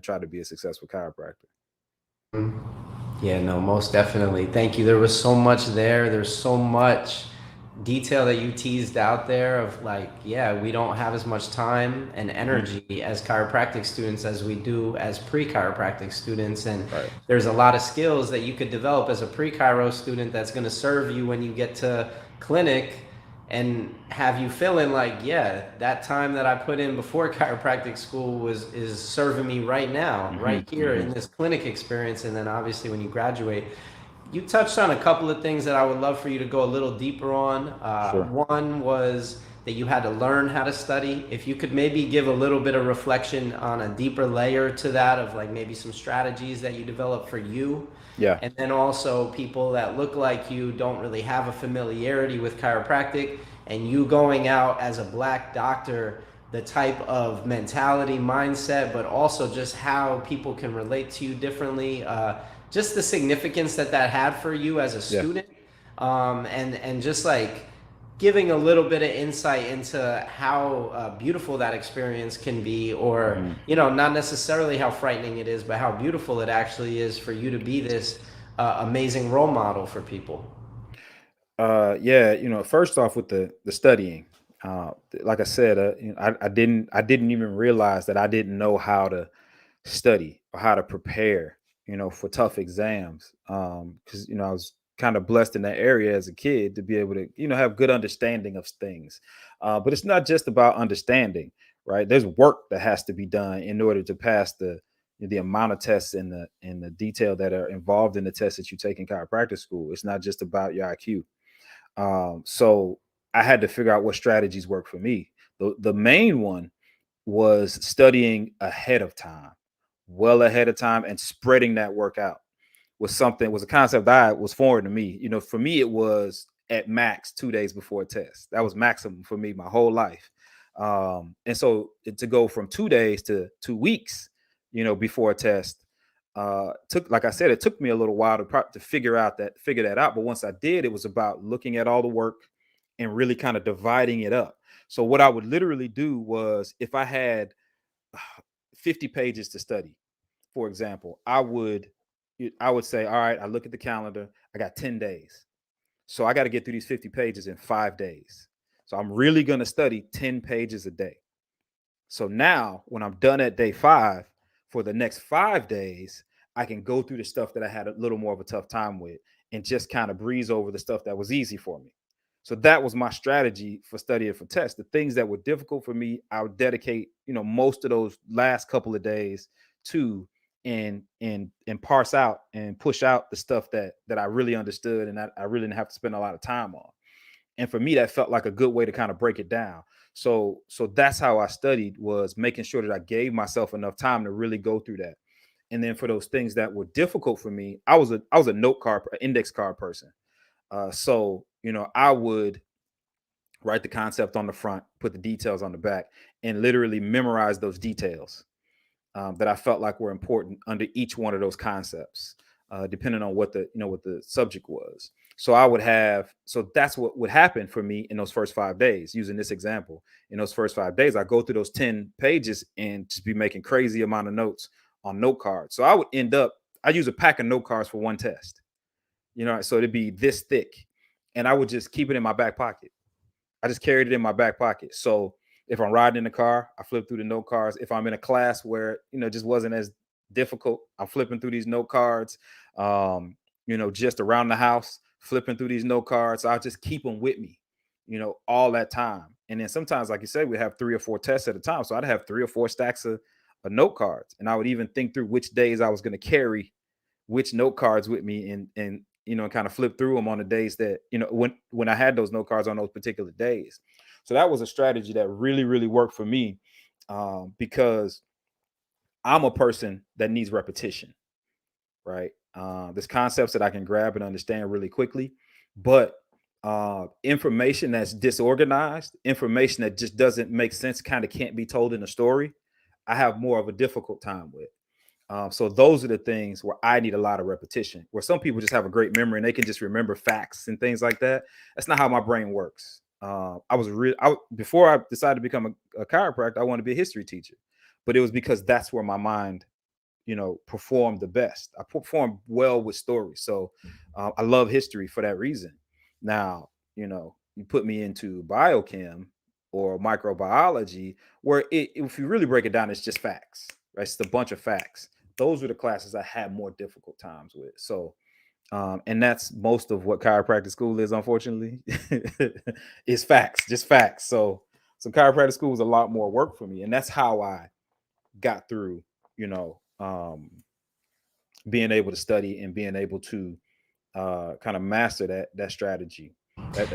try to be a successful chiropractor. Mm. Yeah, no, most definitely. Thank you. There was so much there. There's so much detail that you teased out there of like, yeah, we don't have as much time and Hmm. energy as chiropractic students as we do as pre-chiropractic students. And Right. there's a lot of skills that you could develop as a pre-chiro student that's going to serve you when you get to clinic and have you feeling like, yeah, that time that I put in before chiropractic school was is serving me right now, Hmm. right here Hmm. in this clinic experience. And then obviously when you graduate, you touched on a couple of things that I would love for you to go a little deeper on. Sure. One was that you had to learn how to study. If you could maybe give a little bit of reflection on a deeper layer to that of like maybe some strategies that you developed for you, Yeah. and then also people that look like you don't really have a familiarity with chiropractic, and you going out as a black doctor, the type of mentality, mindset, but also just how people can relate to you differently, just the significance that that had for you as a Yeah. student, and just like giving a little bit of insight into how beautiful that experience can be, or Hmm. not necessarily how frightening it is, but how beautiful it actually is for you to be this amazing role model for people. Yeah, first off with the studying, like I said, I didn't even realize that I didn't know how to study or how to prepare, for tough exams. Because I was kind of blessed in that area as a kid to be able to, have good understanding of things. But it's not just about understanding, right? There's work that has to be done in order to pass the amount of tests and the detail that are involved in the tests that you take in chiropractic school. It's not just about your IQ. So I had to figure out what strategies work for me. The main one was studying ahead of time, well ahead of time, and spreading that work out was a concept that was foreign to me. For me, it was at max 2 days before a test. That was maximum for me my whole life. And so to go from 2 days to 2 weeks, before a test, took like I said, it took me a little while to figure that out. But once I did, it was about looking at all the work and really kind of dividing it up. So what I would literally do was if I had 50 pages to study, for example, I would say, all right, I look at the calendar, I got 10 days. So I got to get through these 50 pages in 5 days. So I'm really going to study 10 pages a day. So now when I'm done at day 5, for the next 5 days, I can go through the stuff that I had a little more of a tough time with and just kind of breeze over the stuff that was easy for me. So that was my strategy for studying for tests. The things that were difficult for me, I would dedicate, most of those last couple of days to and parse out and push out the stuff that I really understood and that I really didn't have to spend a lot of time on. And for me, that felt like a good way to kind of break it down. So that's how I studied, was making sure that I gave myself enough time to really go through that. And then for those things that were difficult for me, I was a note card, index card person. So I would write the concept on the front, put the details on the back, and literally memorize those details that I felt like were important under each one of those concepts, depending on what the subject was. So that's what would happen for me in those first 5 days. Using this example, in those first 5 days, I go through those 10 pages and just be making crazy amount of notes on note cards. So I use a pack of note cards for one test. So it'd be this thick, and I would just keep it in my back pocket. I just carried it in my back pocket. So if I'm riding in the car, I flip through the note cards. If I'm in a class where it just wasn't as difficult, I'm flipping through these note cards. Just around the house, flipping through these note cards. So I'll just keep them with me, all that time. And then sometimes, like you said, we have 3 or 4 tests at a time. So I'd have 3 or 4 stacks of note cards, and I would even think through which days I was going to carry which note cards with me, and kind of flip through them on the days that when I had those note cards on those particular days. So that was a strategy that really really worked for me, because I'm a person that needs repetition, right? There's concepts that I can grab and understand really quickly, but information that's disorganized, information that just doesn't make sense, kind of can't be told in a story, I have more of a difficult time with. So those are the things where I need a lot of repetition. Where some people just have a great memory and they can just remember facts and things like that. That's not how my brain works. Before I decided to become a chiropractor, I wanted to be a history teacher, but it was because that's where my mind perform the best. I perform well with stories. So I love history for that reason. Now, you put me into biochem or microbiology, where if you really break it down, it's just facts, right? It's a bunch of facts. Those were the classes I had more difficult times with. So, and that's most of what chiropractic school is, unfortunately, is facts, just facts. So chiropractic school was a lot more work for me, and that's how I got through, you know, being able to study and being able to kind of master that strategy. That